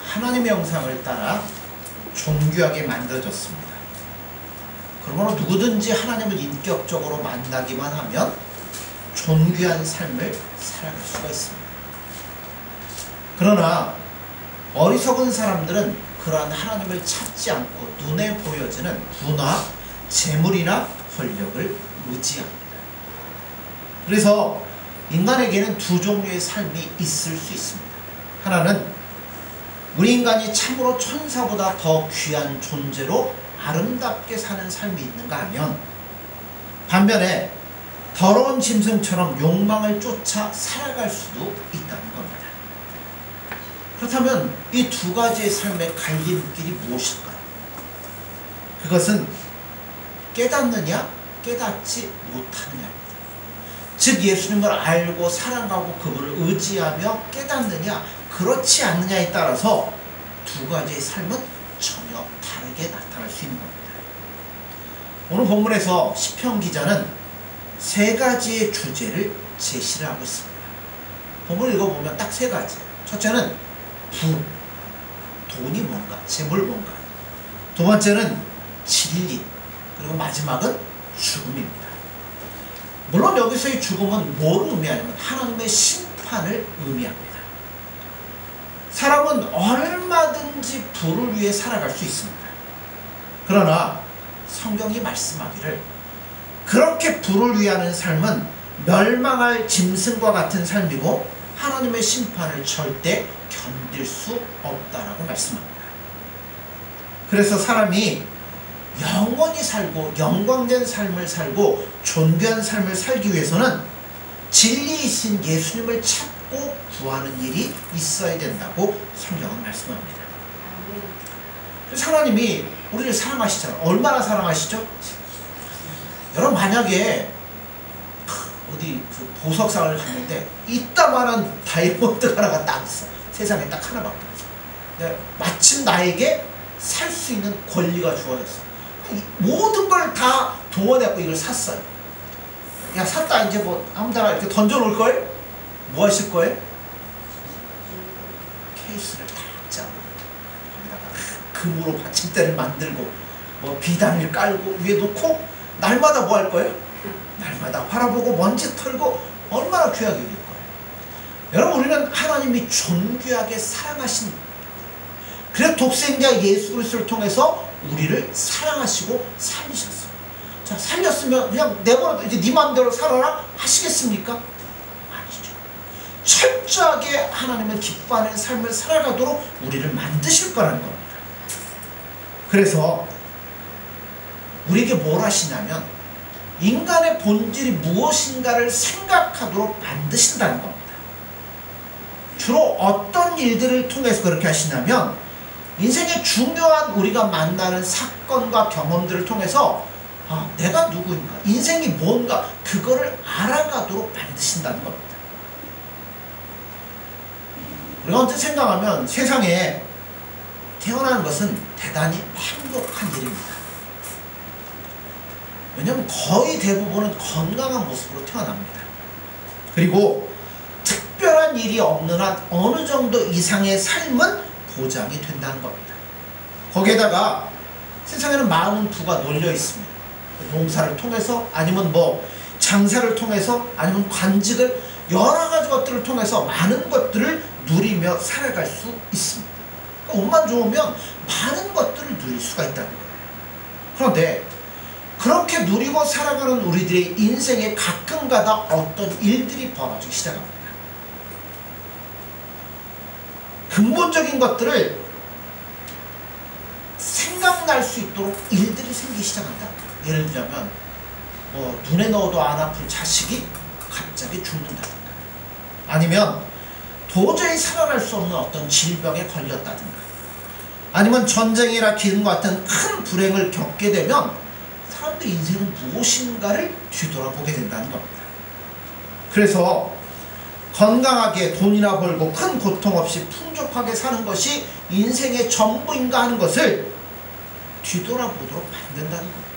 하나님의 형상을 따라 존귀하게 만들어졌습니다. 그러므로 누구든지 하나님을 인격적으로 만나기만 하면 존귀한 삶을 살아갈 수가 있습니다. 그러나 어리석은 사람들은 그러한 하나님을 찾지 않고 눈에 보여지는 부나 재물이나 권력을 의지합니다. 그래서 인간에게는 두 종류의 삶이 있을 수 있습니다. 하나는 우리 인간이 참으로 천사보다 더 귀한 존재로 아름답게 사는 삶이 있는가 하면, 반면에 더러운 짐승처럼 욕망을 쫓아 살아갈 수도 있다는 겁니다. 그렇다면 이 두 가지의 삶의 갈림길이 무엇일까요? 그것은 깨닫느냐 깨닫지 못하느냐입니다. 즉 예수님을 알고 사랑하고 그분을 의지하며 깨닫느냐 그렇지 않느냐에 따라서 두 가지의 삶은 전혀 다르게 나타날 수 있는 겁니다. 오늘 본문에서 시편 기자는 세 가지의 주제를 제시를 하고 있습니다. 본문을 읽어보면 딱 세 가지예요. 첫째는 부, 돈이 뭔가, 재물 뭔가. 두 번째는 진리, 그리고 마지막은 죽음입니다. 물론 여기서의 죽음은 뭘 의미하냐면 하나님의 심판을 의미합니다. 사람은 얼마든지 부를 위해 살아갈 수 있습니다. 그러나 성경이 말씀하기를 그렇게 부를 위하는 삶은 멸망할 짐승과 같은 삶이고 하나님의 심판을 절대 견딜 수 없다라고 말씀합니다. 그래서 사람이 영원히 살고 영광된 삶을 살고 존귀한 삶을 살기 위해서는 진리이신 예수님을 찾고 구하는 일이 있어야 된다고 성경은 말씀합니다. 그래서 하나님이 우리를 사랑하시잖아요. 얼마나 사랑하시죠? 여러분 만약에 어디 그 보석상을 갔는데 이따만한 다이아몬드 하나가 딱 있어. 세상에 딱 하나밖에 없어. 근데 마침 나에게 살 수 있는 권리가 주어졌어. 모든 걸 다 동원해갖고 이걸 샀어요. 야 샀다 이제 뭐 아무데나 이렇게 던져놓을 거예요? 뭐 하실 거예요? 케이스를 딱 짜고 거기다가 금으로 받침대를 만들고 뭐 비단을 깔고 위에 놓고 날마다 뭐 할 거예요? 날마다 바라보고 먼지 털고 얼마나 귀하게 여길 거예요. 여러분 우리는 하나님이 존귀하게 사랑하신, 그래서 독생자 예수 그리스도를 통해서 우리를 사랑하시고 살리셨어요. 자, 살렸으면 그냥 내버려 이제 네 마음대로 살아라 하시겠습니까? 아니죠. 철저하게 하나님을 기뻐하는 삶을 살아가도록 우리를 만드실 거라는 겁니다. 그래서 우리에게 뭘 하시냐면 인간의 본질이 무엇인가를 생각하도록 만드신다는 겁니다. 주로 어떤 일들을 통해서 그렇게 하시냐면 인생의 중요한 우리가 만나는 사건과 경험들을 통해서 내가 누구인가, 인생이 뭔가 그거를 알아가도록 만드신다는 겁니다. 우리가 언제 생각하면 세상에 태어나는 것은 대단히 행복한 일입니다. 왜냐하면 거의 대부분은 건강한 모습으로 태어납니다. 그리고 특별한 일이 없는 한 어느 정도 이상의 삶은 보장이 된다는 겁니다. 거기에다가 세상에는 많은 부가 놀려 있습니다. 농사를 통해서 아니면 뭐 장사를 통해서 아니면 관직을 여러 가지 것들을 통해서 많은 것들을 누리며 살아갈 수 있습니다. 그러니까 옷만 좋으면 많은 것들을 누릴 수가 있다는 거예요. 그런데 그렇게 누리고 살아가는 우리들의 인생에 가끔가다 어떤 일들이 벌어지기 시작합니다. 근본적인 것들을 생각날 수 있도록 일들이 생기기 시작한다. 예를 들자면 뭐 눈에 넣어도 안 아플 자식이 갑자기 죽는다든가, 아니면 도저히 살아날 수 없는 어떤 질병에 걸렸다든가, 아니면 전쟁이나 기근과 같은 큰 불행을 겪게 되면 사람들의 인생은 무엇인가를 뒤돌아보게 된다는 겁니다. 그래서 건강하게 돈이나 벌고 큰 고통 없이 풍족하게 사는 것이 인생의 전부인가 하는 것을 뒤돌아보도록 만든다는 겁니다.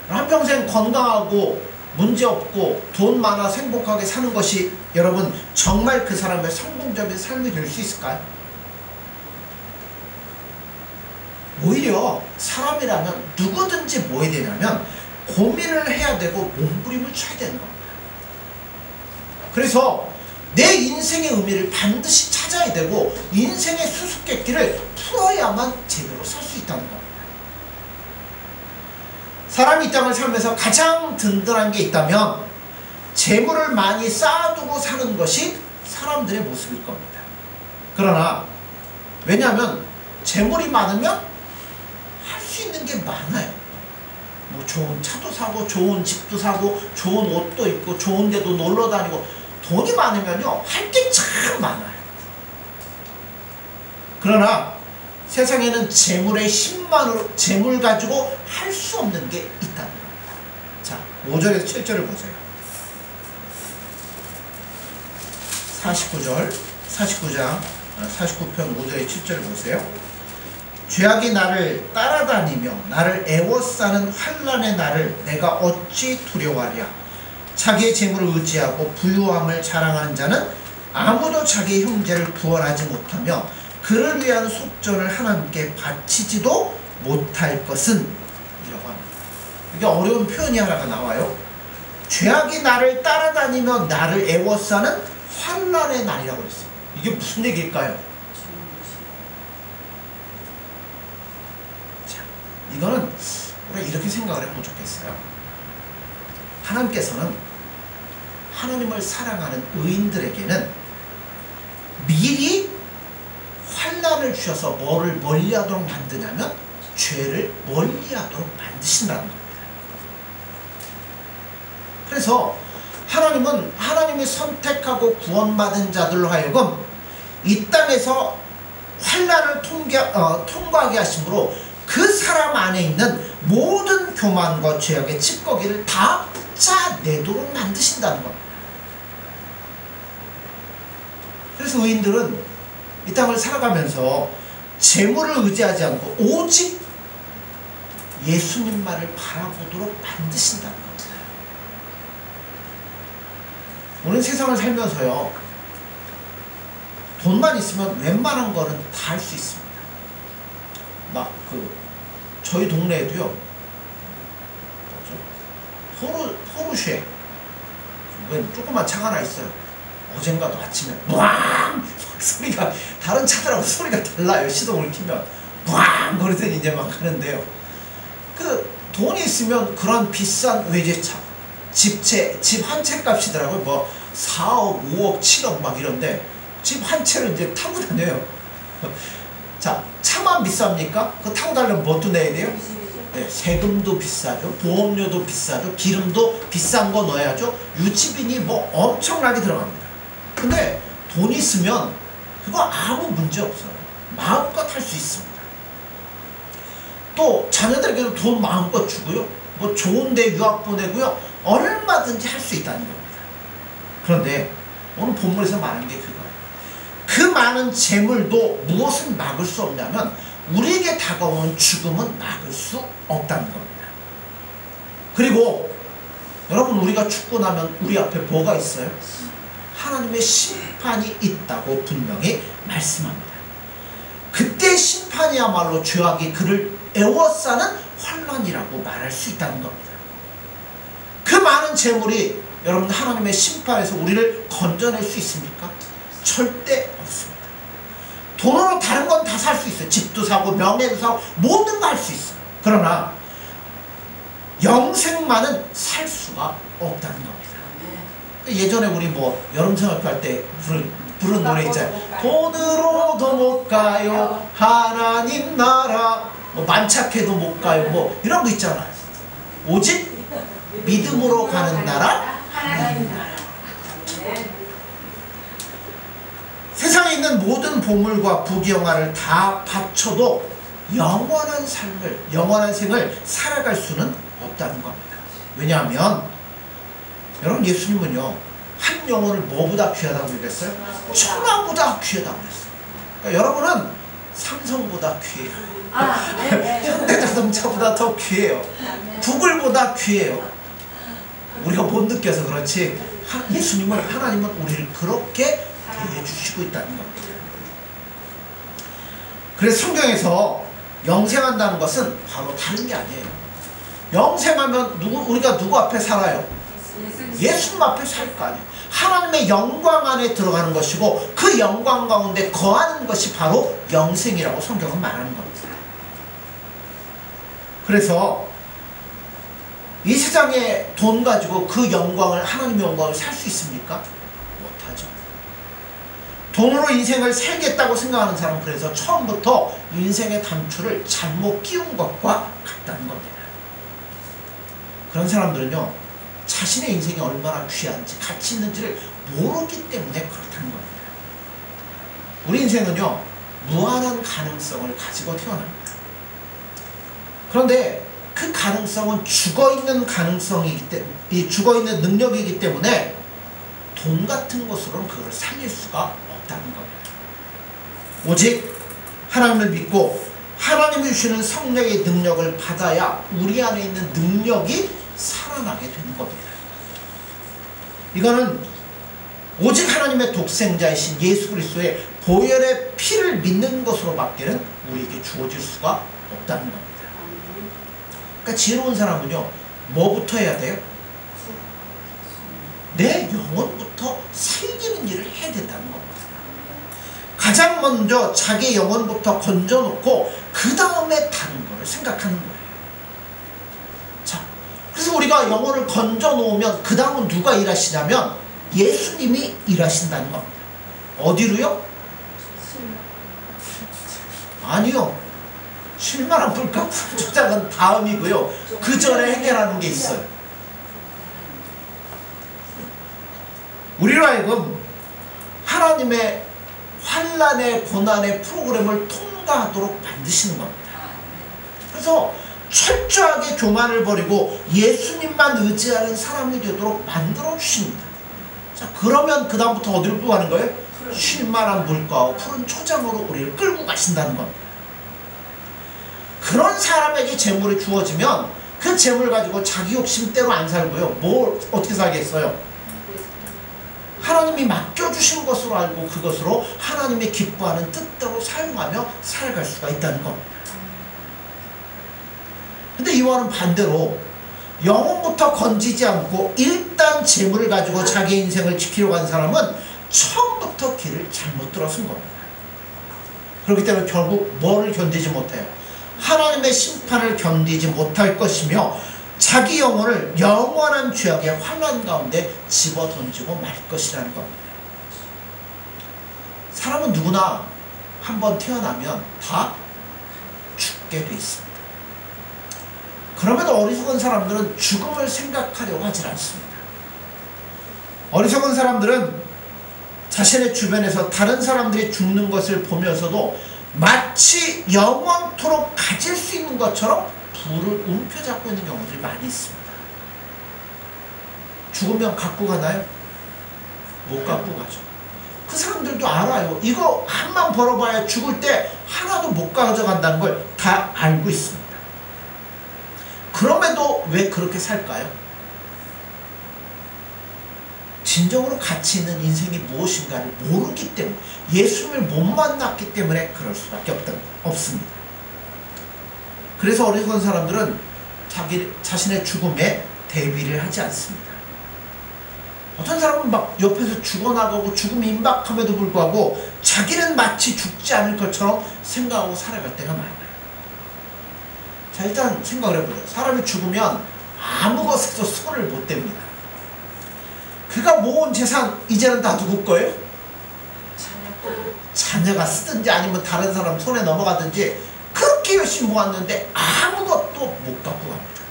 한평생 건강하고 문제없고 돈 많아서 행복하게 사는 것이 여러분 정말 그 사람의 성공적인 삶이 될 수 있을까요? 오히려 사람이라면 누구든지 뭐 해야 되냐면 고민을 해야 되고 몸부림을 쳐야 되는 겁니다. 그래서 내 인생의 의미를 반드시 찾아야 되고 인생의 수수께끼를 풀어야만 제대로 살 수 있다는 겁니다. 사람이 이 땅을 살면서 가장 든든한 게 있다면 재물을 많이 쌓아두고 사는 것이 사람들의 모습일 겁니다. 그러나 왜냐하면 재물이 많으면 할 수 있는 게 많아요. 뭐 좋은 차도 사고 좋은 집도 사고 좋은 옷도 입고 좋은 데도 놀러 다니고 돈이 많으면요 할 게 참 많아요. 그러나 세상에는 재물의 힘만으로 재물 가지고 할 수 없는 게 있다는 겁니다. 자, 5절에서 7절을 보세요. 49장 49편 5절에 7절을 보세요. 죄악이 나를 따라다니며 나를 애워싸는 환난의 날을 내가 어찌 두려워하랴. 자기의 재물을 의지하고 부유함을 자랑하는 자는 아무도 자기의 형제를 구원하지 못하며 그를 위한 속전을 하나님께 바치지도 못할 것은 이라고 합니다. 이게 어려운 표현이 하나가 나와요. 죄악이 나를 따라다니며 나를 애워싸는 환난의 날이라고 했어요. 이게 무슨 얘기일까요? 자, 이거는 우리가 이렇게 생각을 해보면 좋겠어요. 하나님께서는 하나님을 사랑하는 의인들에게는 미리 환난을 주셔서 뭐를 멀리하도록 만드냐면 죄를 멀리하도록 만드신다는 겁니다. 그래서 하나님은 하나님이 선택하고 구원받은 자들로 하여금 이 땅에서 환난을 통과하게 하심으로 그 사람 안에 있는 모든 교만과 죄악의 찌꺼기를 다 짜내도록 만드신다는 겁니다. 그래서 의인들은 이 땅을 살아가면서 재물을 의지하지 않고 오직 예수님만을 바라보도록 만드신다는 겁니다. 우리는 세상을 살면서요 돈만 있으면 웬만한 거는 다 할 수 있습니다. 막 저희 동네에도요 포르쉐 조그만 차가 하나 있어요. 어젠가도 아침에 뿌앙 소리가 다른 차들하고 소리가 달라요. 시동을 키면 뿌앙 그러더니 이제 막 가는데요. 돈이 있으면 그런 비싼 외제차 집 한 채 값이더라고요. 뭐 4억 5억 7억 막 이런데 집 한 채를 이제 타고 다녀요. 자, 차만 비쌉니까? 그거 타고 다니려면 뭣도 내야 돼요? 네, 세금도 비싸죠. 보험료도 비싸죠. 기름도 비싼 거 넣어야죠. 유지비니 뭐 엄청나게 들어갑니다. 근데 돈 있으면 그거 아무 문제 없어요. 마음껏 할 수 있습니다. 또 자녀들에게도 돈 마음껏 주고요. 뭐 좋은데 유학 보내고요. 얼마든지 할 수 있다는 겁니다. 그런데 오늘 본문에서 말하는 게 그거예요. 그 많은 재물도 무엇을 막을 수 없냐면 우리에게 다가오는 죽음은 막을 수 없다는 겁니다. 그리고 여러분 우리가 죽고 나면 우리 앞에 뭐가 있어요? 하나님의 심판이 있다고 분명히 말씀합니다. 그때 심판이야말로 죄악이 그를 애워싸는 환난이라고 말할 수 있다는 겁니다. 그 많은 재물이 여러분 하나님의 심판에서 우리를 건져낼 수 있습니까? 절대 없습니다. 돈으로 다른 건 다 살 수 있어요. 집도 사고 명예도 사고 모든 거 할 수 있어요. 그러나 영생만은 살 수가 없다는 겁니다. 예전에 우리 뭐 여름성악회 할 때 부른 노래 있잖아요. 돈으로도 못 가요 하나님 나라, 뭐 만착해도 못 가요, 뭐 이런 거 있잖아요. 오직 믿음으로 가는 나라 하나님 나라. 세상에 있는 모든 보물과 부귀영화를 다 바쳐도 영원한 생을 살아갈 수는 없다는 겁니다. 왜냐하면 여러분 예수님은요 한 영혼을 뭐보다 귀하다고 그랬어요? 천하보다 귀하다고 그랬어요. 그러니까 여러분은 삼성보다 귀해요. 현대자동차보다 더 귀해요. 구글보다 귀해요. 우리가 못 느껴서 그렇지 예수님은, 하나님은 우리를 그렇게 대해주시고 있다는 겁니다. 그래서 성경에서 영생한다는 것은 바로 다른 게 아니에요. 영생하면 우리가 누구 앞에 살아요? 예수님 앞에 살 거 아니에요. 하나님의 영광 안에 들어가는 것이고 그 영광 가운데 거하는 것이 바로 영생이라고 성경은 말하는 겁니다. 그래서 이 세상에 돈 가지고 그 영광을, 하나님의 영광을 살 수 있습니까? 못하죠. 돈으로 인생을 살겠다고 생각하는 사람은 그래서 처음부터 인생의 단추를 잘못 끼운 것과 같다는 겁니다. 그런 사람들은요, 자신의 인생이 얼마나 귀한지, 가치 있는지를 모르기 때문에 그렇다는 겁니다. 우리 인생은요, 무한한 가능성을 가지고 태어납니다. 그런데 그 가능성은 죽어있는 가능성이기 때문에, 죽어있는 능력이기 때문에 돈 같은 것으로는 그걸 살릴 수가 없다는 겁니다. 오직 하나님을 믿고 하나님이 주시는 성령의 능력을 받아야 우리 안에 있는 능력이 살아나게 되는 겁니다. 이거는 오직 하나님의 독생자이신 예수 그리스도의 보혈의 피를 믿는 것으로밖에는 우리에게 주어질 수가 없다는 겁니다. 그러니까 지혜로운 사람은요, 뭐부터 해야 돼요? 내 영혼부터 살리는 일을 해야 된다는 겁니다. 가장 먼저 자기 영혼부터 건져놓고 그 다음에 다른 걸 생각하는 거예요. 자, 그래서 우리가 영혼을 건져놓으면 그 다음은 누가 일하시냐면 예수님이 일하신다는 겁니다. 어디로요? 아니요. 실만한 물가 조작은 다음이고요. 그 전에 해결하는 게 있어요. 우리로 하여금 하나님의 환난의 고난의 프로그램을 통과하도록 만드시는 겁니다. 그래서 철저하게 교만을 버리고 예수님만 의지하는 사람이 되도록 만들어 주십니다. 자, 그러면 그 다음부터 어디로 가는 거예요? 쉴만한 물가와 푸른 초장으로 우리를 끌고 가신다는 겁니다. 그런 사람에게 재물이 주어지면 그 재물 가지고 자기 욕심대로 안 살고요. 뭘 어떻게 살겠어요? 하나님이 맡겨주신 것으로 알고 그것으로 하나님이 기뻐하는 뜻대로 사용하며 살아갈 수가 있다는 겁니다. 근데 이와는 반대로 영혼부터 건지지 않고 일단 재물을 가지고 자기 인생을 지키려고 하는 사람은 처음부터 길을 잘못 들어선 겁니다. 그렇기 때문에 결국 뭐를 견디지 못해요? 하나님의 심판을 견디지 못할 것이며 자기 영혼을 영원한 죄악의 환난 가운데 집어던지고 말 것이라는 겁니다. 사람은 누구나 한번 태어나면 다 죽게 돼 있습니다. 그럼에도 어리석은 사람들은 죽음을 생각하려고 하지 않습니다. 어리석은 사람들은 자신의 주변에서 다른 사람들이 죽는 것을 보면서도 마치 영원토록 가질 수 있는 것처럼 불을 움켜잡고 있는 경우들이 많이 있습니다. 죽으면 갖고 가나요? 못 갖고 가죠. 그 사람들도 알아요. 이거 한만 벌어봐야 죽을 때 하나도 못 가져간다는 걸 다 알고 있습니다. 그럼에도 왜 그렇게 살까요? 진정으로 가치 있는 인생이 무엇인가를 모르기 때문에, 예수님을 못 만났기 때문에 그럴 수밖에 없습니다. 그래서 어리석은 사람들은 자신의 죽음에 대비를 하지 않습니다. 어떤 사람은 막 옆에서 죽어나가고 죽음이 임박함에도 불구하고 자기는 마치 죽지 않을 것처럼 생각하고 살아갈 때가 많아요. 자, 일단 생각을 해보세요. 사람이 죽으면 아무 것에도 손을 못 댑니다. 그가 모은 재산 이제는 다 누구 거예요? 자녀가 쓰든지 아니면 다른 사람 손에 넘어가든지 그렇게 열심히 모았는데 아무것도 못 갖고 갑니다.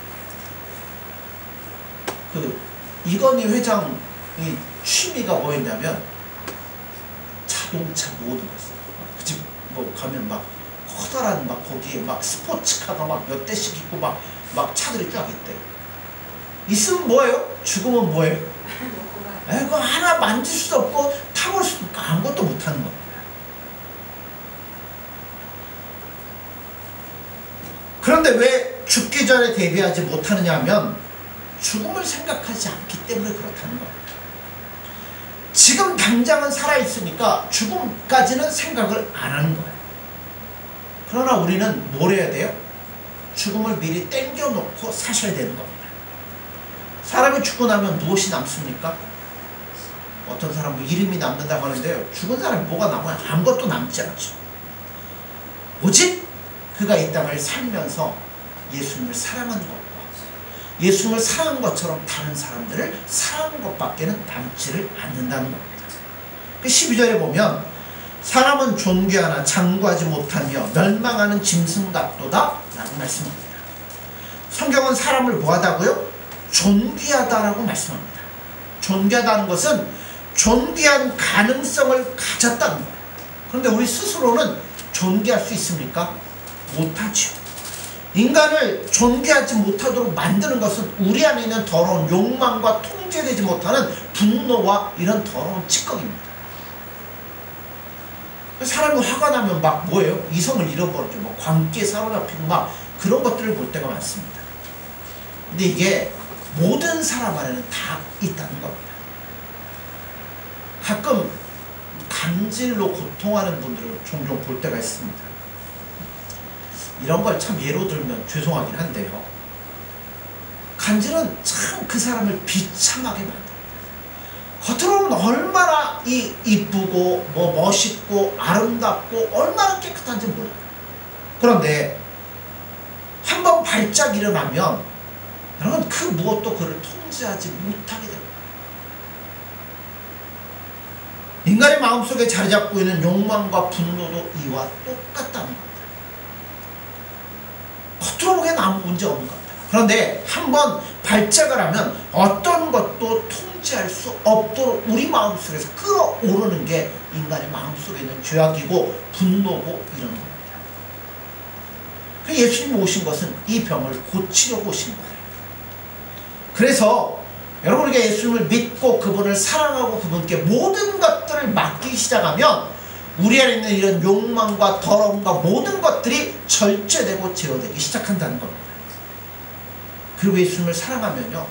이건희 회장이 취미가 뭐였냐면 자동차 모으는 거였어요. 그 집 뭐 가면 막 커다란 막 거기에 막 스포츠카가 막 몇 대씩 있고 막 차들이 쫙 있대. 있으면 뭐예요? 죽으면 뭐예요? 그거 하나 만질 수도 없고 타볼 수도 없고 아무것도 못하는 겁니다. 그런데 왜 죽기 전에 대비하지 못하느냐 하면 죽음을 생각하지 않기 때문에 그렇다는 겁니다. 지금 당장은 살아있으니까 죽음까지는 생각을 안 하는 거예요. 그러나 우리는 뭘 해야 돼요? 죽음을 미리 땡겨놓고 사셔야 되는 겁니다. 사람이 죽고 나면 무엇이 남습니까? 어떤 사람은 이름이 남는다고 하는데요. 죽은 사람이 뭐가 남아요? 아무것도 남지 않죠. 오직 그가 이 땅을 살면서 예수님을 사랑하는 것과 예수님을 사랑한 것처럼 다른 사람들을 사랑하는 것밖에는 남지를 않는다는 겁니다. 그 12절에 보면 사람은 존귀하나 장구하지 못하며 멸망하는 짐승 같도다 라고 말씀합니다. 성경은 사람을 뭐하다고요? 존귀하다라고 말씀합니다. 존귀하다는 것은 존귀한 가능성을 가졌다는 거예요. 그런데 우리 스스로는 존귀할 수 있습니까? 못하죠. 인간을 존귀하지 못하도록 만드는 것은 우리 안에 있는 더러운 욕망과 통제되지 못하는 분노와 이런 더러운 찌꺼기입니다. 사람이 화가 나면 막 뭐예요? 이성을 잃어버리죠. 뭐 광기에 사로잡히고 막 그런 것들을 볼 때가 많습니다. 근데 이게 모든 사람 안에는 다 있다는 겁니다. 가끔 간질로 고통하는 분들을 종종 볼 때가 있습니다. 이런 걸 참 예로 들면 죄송하긴 한데요. 간질은 참 그 사람을 비참하게 만듭니다. 겉으로는 얼마나 이쁘고 뭐 멋있고 아름답고 얼마나 깨끗한지 몰라요. 그런데 한번 발작 일어나면 여러분 그 무엇도 그를 통제하지 못하게 됩니다. 인간의 마음속에 자리 잡고 있는 욕망과 분노도 이와 똑같다는 겁니다. 겉으로 보기엔 아무 문제 없는 겁니다. 그런데 한번 발작을 하면 어떤 것도 통제할 수 없도록 우리 마음속에서 끌어오르는 게 인간의 마음속에 있는 죄악이고 분노고 이런 겁니다. 예수님이 오신 것은 이 병을 고치려고 오신 거예요. 그래서 여러분 우리가 예수님을 믿고 그분을 사랑하고 그분께 모든 것들을 맡기기 시작하면 우리 안에 있는 이런 욕망과 더러움과 모든 것들이 절제되고 제어되기 시작한다는 겁니다. 그리고 예수님을 사랑하면요,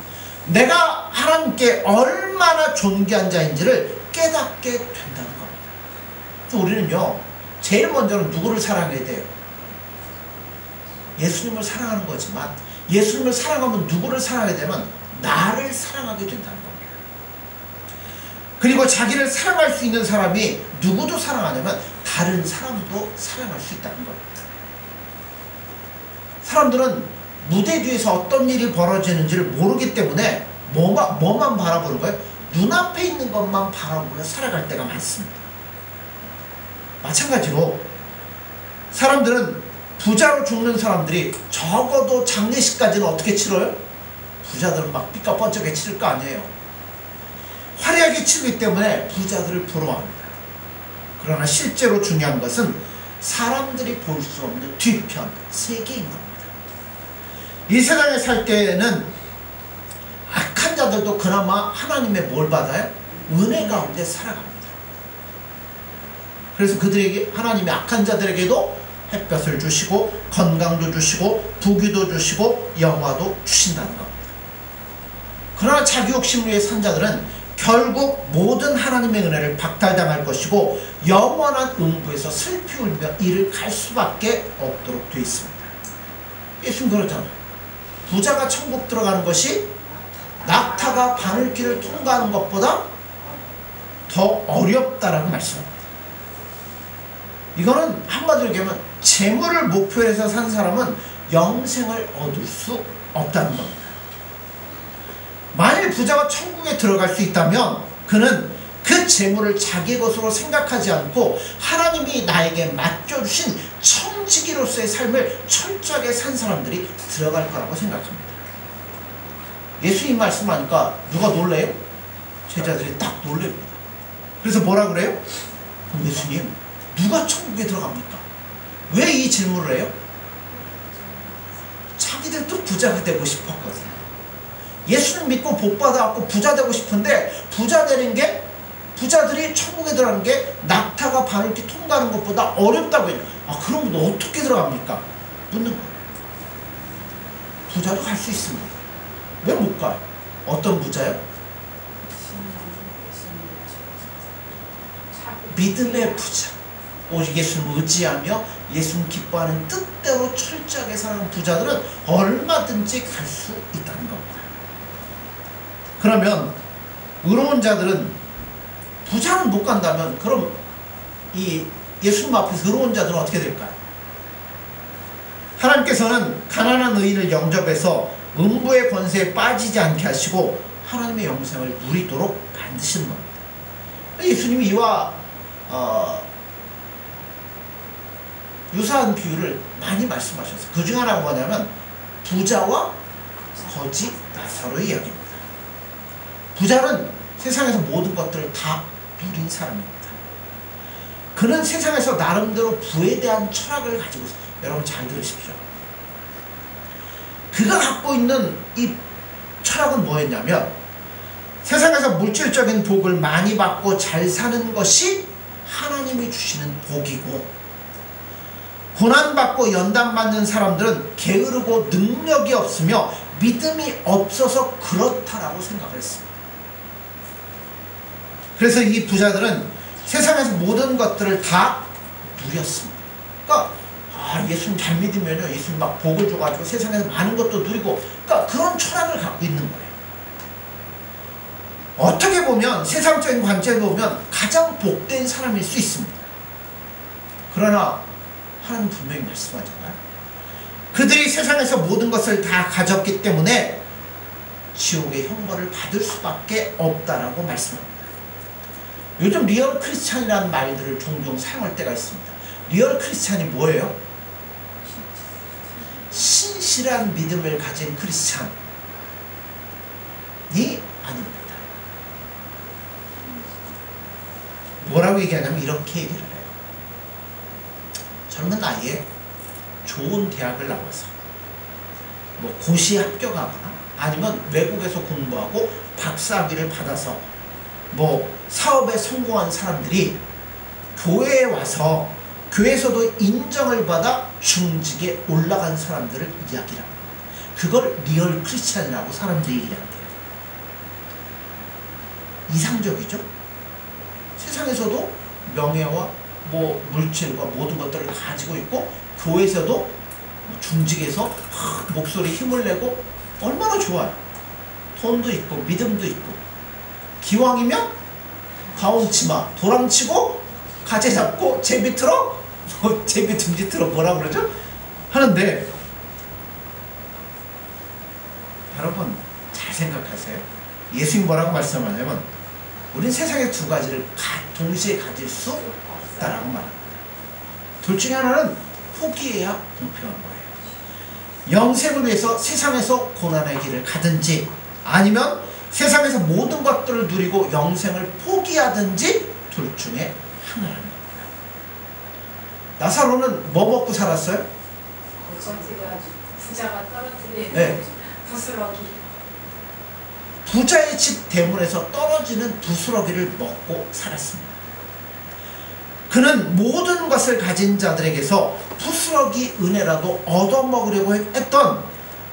내가 하나님께 얼마나 존귀한 자인지를 깨닫게 된다는 겁니다. 그래서 우리는요, 제일 먼저는 누구를 사랑해야 돼요? 예수님을 사랑하는 거지만 예수님을 사랑하면 누구를 사랑하게 되면 나를 사랑하게 된다는 겁니다. 그리고 자기를 사랑할 수 있는 사람이 누구도 사랑하냐면 다른 사람도 사랑할 수 있다는 겁니다. 사람들은 무대 뒤에서 어떤 일이 벌어지는지를 모르기 때문에 뭐만 바라보는 거예요? 눈앞에 있는 것만 바라보며 살아갈 때가 많습니다. 마찬가지로 사람들은 부자로 죽는 사람들이 적어도 장례식까지는 어떻게 치러요? 부자들은 막 삐까뻔쩍하게 치를 거 아니에요. 화려하게 치르기 때문에 부자들을 부러워합니다. 그러나 실제로 중요한 것은 사람들이 볼 수 없는 뒤편, 세계인 겁니다. 이 세상에 살 때에는 악한 자들도 그나마 하나님의 뭘 받아요? 은혜 가운데 살아갑니다. 그래서 그들에게 하나님이 악한 자들에게도 햇볕을 주시고 건강도 주시고 부귀도 주시고 영화도 주신다는 겁니다. 그러나 자기 욕심 위에 산 자들은 결국 모든 하나님의 은혜를 박탈당할 것이고 영원한 음부에서 슬피 울며 이를 갈 수밖에 없도록 되어 있습니다. 예수님 그러잖아요. 부자가 천국 들어가는 것이 낙타가 바늘길을 통과하는 것보다 더 어렵다라고 말씀합니다. 이거는 한마디로 얘기하면 재물을 목표로 해서 산 사람은 영생을 얻을 수 없다는 겁니다. 만일 부자가 천국에 들어갈 수 있다면 그는 그 재물을 자기 것으로 생각하지 않고 하나님이 나에게 맡겨주신 청지기로서의 삶을 철저하게 산 사람들이 들어갈 거라고 생각합니다. 예수님 말씀하니까 누가 놀래요? 제자들이 딱 놀랍니다. 그래서 뭐라 그래요? 그럼 예수님 누가 천국에 들어갑니까? 왜 이 질문을 해요? 자기들도 부자가 되고 싶었거든요. 예수님 믿고 복받아갖고 부자 되고 싶은데 부자 되는 게 부자들이 천국에 들어가는 게 낙타가 바늘길 통과하는 것보다 어렵다고 해요. 아 그럼 너 어떻게 들어갑니까? 묻는 거예요. 부자도 갈 수 있습니다. 왜 못 가요? 어떤 부자요? 믿음의 부자, 오직 예수님을 의지하며 예수님 기뻐하는 뜻대로 철저하게 살아가는 부자들은 얼마든지 갈 수 있다는 겁니다. 그러면 의로운 자들은, 부자는 못 간다면 그럼 이 예수님 앞에서 의로운 자들은 어떻게 될까요? 하나님께서는 가난한 의인을 영접해서 음부의 권세에 빠지지 않게 하시고 하나님의 영생을 누리도록 만드시는 겁니다. 예수님이 이와 유사한 비유를 많이 말씀하셨어요. 그 중 하나가 뭐냐면 부자와 거지 나사로의 이야기입니다. 부자는 세상에서 모든 것들을 다 누린 사람입니다. 그는 세상에서 나름대로 부에 대한 철학을 가지고 있어요. 여러분 잘 들으십시오. 그가 갖고 있는 이 철학은 뭐였냐면, 세상에서 물질적인 복을 많이 받고 잘 사는 것이 하나님이 주시는 복이고, 고난받고 연단받는 사람들은 게으르고 능력이 없으며 믿음이 없어서 그렇다라고 생각을 했습니다. 그래서 이 부자들은 세상에서 모든 것들을 다 누렸습니다. 그러니까 예수님 잘 믿으면요, 예수님 막 복을 줘가지고 세상에서 많은 것도 누리고, 그러니까 그런 철학을 갖고 있는 거예요. 어떻게 보면 세상적인 관점에서 보면 가장 복된 사람일 수 있습니다. 그러나 하나님 분명히 말씀하잖아요. 그들이 세상에서 모든 것을 다 가졌기 때문에 지옥의 형벌을 받을 수밖에 없다라고 말씀합니다. 요즘 리얼 크리스찬이라는 말들을 종종 사용할 때가 있습니다. 리얼 크리스찬이 뭐예요? 신실한 믿음을 가진 크리스찬이 아닙니다. 뭐라고 얘기하냐면 이렇게 얘기를 해요. 젊은 나이에 좋은 대학을 나와서 뭐 고시에 합격하거나 아니면 외국에서 공부하고 박사학위를 받아서 뭐 사업에 성공한 사람들이 교회에 와서 교회에서도 인정을 받아 중직에 올라간 사람들을 이야기를 합니다. 그걸 리얼 크리스찬이라고 사람들이 얘기한대요. 이상적이죠? 세상에서도 명예와 뭐 물질과 모든 것들을 가지고 있고, 교회에서도 중직에서 목소리 힘을 내고 얼마나 좋아요. 돈도 있고 믿음도 있고, 기왕이면 가온치마 도랑치고 가재 잡고 제비 틀어 제비 둥지 틀어 뭐라 그러죠? 하는데, 여러분 잘 생각하세요. 예수님 뭐라고 말씀하냐면 우린 세상의 두 가지를 동시에 가질 수 없다라고 말합니다. 둘 중에 하나는 포기해야 공평한 거예요. 영생을 위해서 세상에서 고난의 길을 가든지, 아니면 세상에서 모든 것들을 누리고 영생을 포기하든지, 둘 중에 하나라는 겁니다. 나사로는 뭐 먹고 살았어요? 부자가 떨어뜨리는 네. 부스러기. 부자의 집 대문에서 떨어지는 부스러기를 먹고 살았습니다. 그는 모든 것을 가진 자들에게서 부스러기 은혜라도 얻어먹으려고 했던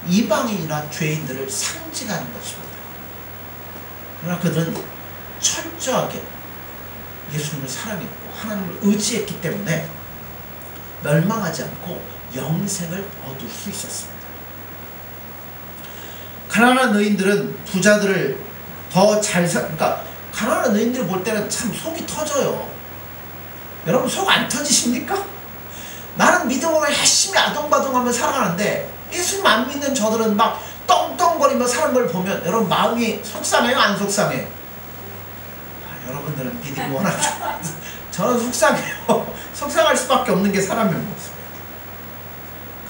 이방인이나 죄인들을 상징하는 것입니다. 그러나 그는 철저하게 예수님을 사랑했고 하나님을 의지했기 때문에 멸망하지 않고 영생을 얻을 수 있었습니다. 가난한 의인들은 부자들을 더 잘 그러니까 가난한 의인들 볼 때는 참 속이 터져요. 여러분 속 안 터지십니까? 나는 믿음으로 열심히 아동바동하며 살아가는데 예수님 안 믿는 저들은 막 떵떵거리며 사는 걸 보면 여러분 마음이 속상해요? 안 속상해요? 여러분들은 믿음이 워낙 좋아서 저는 속상해요. 속상할 수밖에 없는 게 사람의 모습이에요.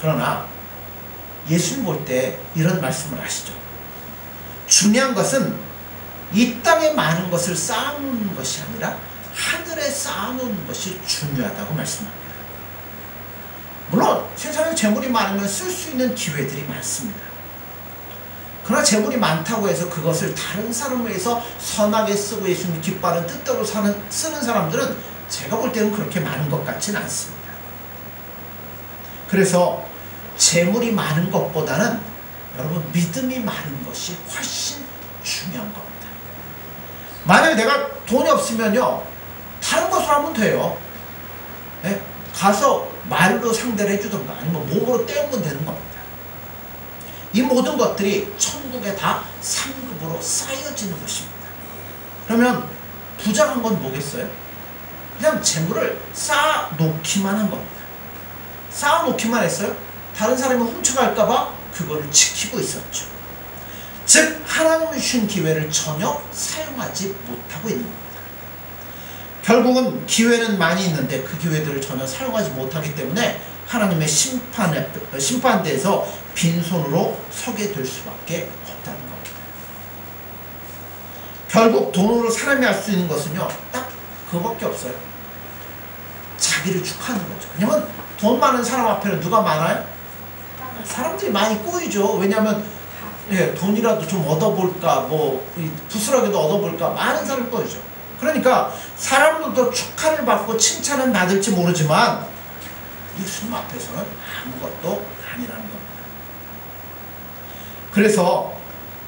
그러나 예수님 볼 때 이런 말씀을 하시죠. 중요한 것은 이 땅에 많은 것을 쌓아놓는 것이 아니라 하늘에 쌓아놓는 것이 중요하다고 말씀합니다. 물론 세상에 재물이 많으면 쓸 수 있는 기회들이 많습니다. 그러나 재물이 많다고 해서 그것을 다른 사람을 위해서 선하게 쓰고 예수님 기뻐하는 뜻대로 쓰는 사람들은 제가 볼 때는 그렇게 많은 것 같지는 않습니다. 그래서 재물이 많은 것보다는 여러분 믿음이 많은 것이 훨씬 중요한 겁니다. 만약에 내가 돈이 없으면요 다른 것으로 하면 돼요. 예? 가서 말로 상대를 해주던가 아니면 몸으로 때우면 되는 겁니다. 이 모든 것들이 천국에 다 상급으로 쌓여지는 것입니다. 그러면 부자가 한 건 뭐겠어요? 그냥 재물을 쌓아놓기만 한 겁니다. 쌓아놓기만 했어요. 다른 사람이 훔쳐갈까봐 그거를 지키고 있었죠. 즉 하나님이 주신 기회를 전혀 사용하지 못하고 있는 겁니다. 결국은 기회는 많이 있는데 그 기회들을 전혀 사용하지 못하기 때문에 하나님의 심판대에서 빈손으로 서게 될 수밖에 없다는 겁니다. 결국 돈으로 사람이 할 수 있는 것은요, 딱 그거밖에 없어요. 자기를 축하하는 거죠. 왜냐면 돈 많은 사람 앞에는 누가 많아요? 사람들이 많이 꼬이죠. 왜냐하면 돈이라도 좀 얻어볼까, 부스러기도 얻어볼까, 많은 사람이 꼬이죠. 그러니까 사람들도 축하를 받고 칭찬은 받을지 모르지만 예수님 앞에서는 아무것도 아니라는 겁니다. 그래서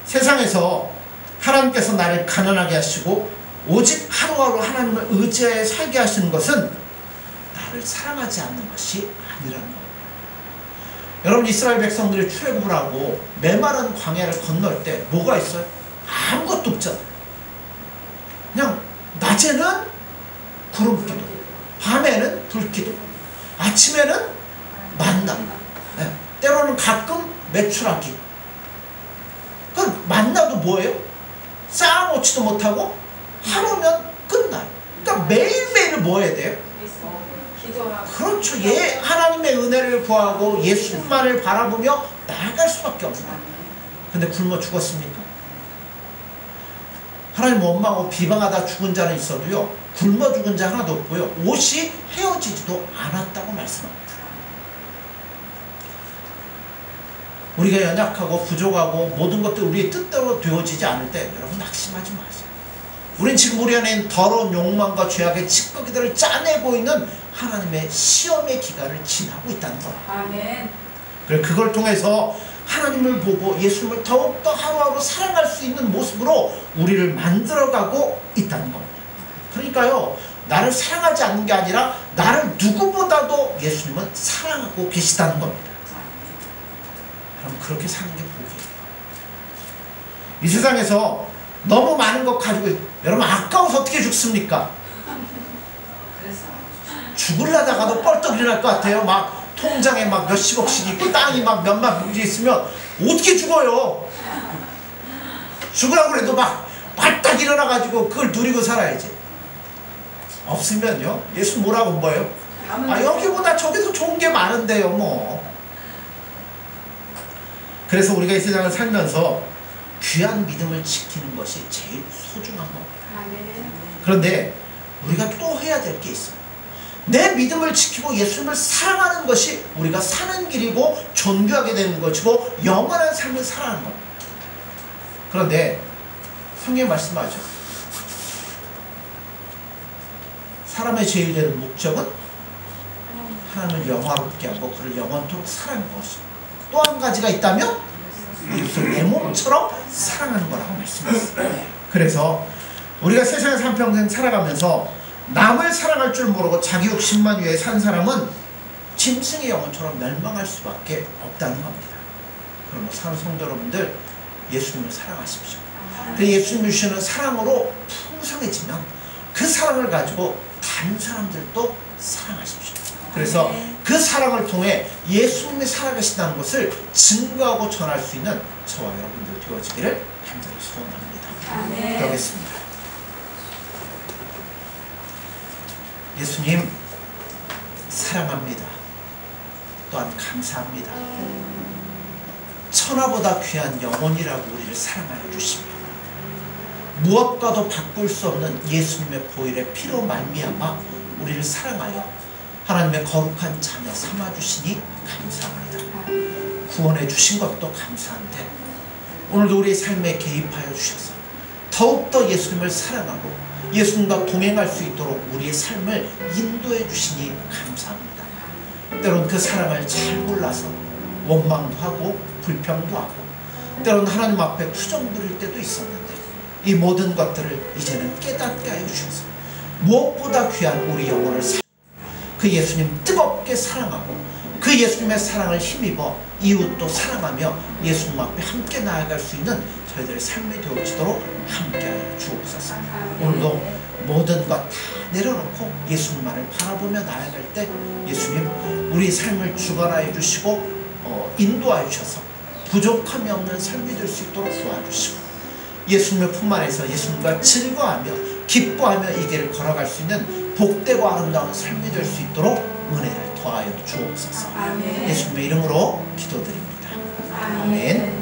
세상에서 하나님께서 나를 가난하게 하시고 오직 하루하루 하나님을 의지하여 살게 하시는 것은 나를 사랑하지 않는 것이 아니라는 겁니다. 여러분, 이스라엘 백성들이 출애굽을 하고 메마른 광야를 건널 때 뭐가 있어요? 아무것도 없잖아요. 그냥 낮에는 구름기도, 밤에는 불기도, 아침에는 만나, 때로는 가끔 메추라기. 그 만나도 뭐예요? 쌓아놓지도 못하고 하루면 끝나요. 그러니까 매일매일 뭐 해야 돼요? 그렇죠. 하나님의 은혜를 구하고 예수님만을 바라보며 나아갈 수밖에 없어요. 근데 굶어 죽었습니까? 하나님 원망하고 비방하다 죽은 자는 있어도요, 굶어 죽은 자 하나도 없고요, 옷이 헤어지지도 않았다고 말씀합니다. 우리가 연약하고 부족하고 모든 것들이 우리의 뜻대로 되어지지 않을 때 여러분 낙심하지 마세요. 우린 지금 우리 안에 있는 더러운 욕망과 죄악의 찌꺼기들을 짜내고 있는 하나님의 시험의 기간을 지나고 있다는 거예요. 아멘. 그래서 그걸 통해서 하나님을 보고 예수님을 더욱더 하루하루 사랑할 수 있는 모습으로 우리를 만들어가고 있다는 겁니다. 그러니까요, 나를 사랑하지 않는 게 아니라 나를 누구보다도 예수님은 사랑하고 계시다는 겁니다. 그럼 그렇게 사는 게 복이에요. 이 세상에서 너무 많은 것 가지고, 여러분 아까워서 어떻게 죽습니까? 죽으려다가도 뻘떡 일어날 것 같아요. 막 통장에 막 몇십억씩 있고 땅이 막 몇만 봉지 있으면 어떻게 죽어요? 죽으라고 해도 막 발딱 일어나가지고 그걸 누리고 살아야지. 없으면요, 예수 뭐라고 뭐예요? 여기보다 저기서 좋은 게 많은데요 뭐. 그래서 우리가 이 세상을 살면서 귀한 믿음을 지키는 것이 제일 소중한 겁니다. 그런데 우리가 또 해야 될 게 있어요. 내 믿음을 지키고 예수님을 사랑하는 것이 우리가 사는 길이고 존귀하게 되는 것이고 영원한 삶을 살아가는 겁니다. 그런데 성경에 말씀하죠. 사람의 제일 되는 목적은 하나님을 영화롭게 하고 그를 영원토록 사랑하는 것입니다. 또 한 가지가 있다면 이것을 내 몸처럼 사랑하는 거라고 말씀했어요. 그래서 우리가 세상에서 한평생 살아가면서 남을 사랑할 줄 모르고 자기 욕심만 위해 산 사람은 짐승의 영혼처럼 멸망할 수밖에 없다는 겁니다. 그럼 사는 성도 여러분들, 예수님을 사랑하십시오. 그 예수님이 주시는 사랑으로 풍성해지면 그 사랑을 가지고 다른 사람들도 사랑하십시오. 그래서 그 사랑을 통해 예수님이 살아계신다는 것을 증거하고 전할 수 있는 저와 여러분들 되어지기를 간절히 소원합니다. 그러겠습니다. 예수님 사랑합니다. 또한 감사합니다. 천하보다 귀한 영혼이라고 우리를 사랑하여 주십니다. 무엇과도 바꿀 수 없는 예수님의 보혈의 피로 말미암아 우리를 사랑하여 하나님의 거룩한 자녀 삼아주시니 감사합니다. 구원해 주신 것도 감사한데 오늘도 우리의 삶에 개입하여 주셔서 더욱더 예수님을 사랑하고 예수님과 동행할 수 있도록 우리의 삶을 인도해 주시니 감사합니다. 때론 그 사랑을 잘 몰라서 원망도 하고 불평도 하고 때론 하나님 앞에 투정 부릴 때도 있었는데 이 모든 것들을 이제는 깨닫게 하여 주셔서 무엇보다 귀한 우리 영혼을 그 예수님 뜨겁게 사랑하고 그 예수님의 사랑을 힘입어 이웃도 사랑하며 예수님 앞에 함께 나아갈 수 있는 저희들의 삶이 되어지도록 함께하여 주옵소서. 오늘도 모든 것 다 내려놓고 예수님만을 바라보며 나아갈 때 예수님 우리 삶을 주관하여 주시고 인도하여 주셔서 부족함이 없는 삶이 될 수 있도록 도와주시고 예수님의 품 안에서 예수님과 즐거워하며 기뻐하며 이 길을 걸어갈 수 있는 복되고 아름다운 삶이 될 수 있도록 은혜를 더하여 주옵소서. 예수님의 이름으로 기도드립니다. 아멘.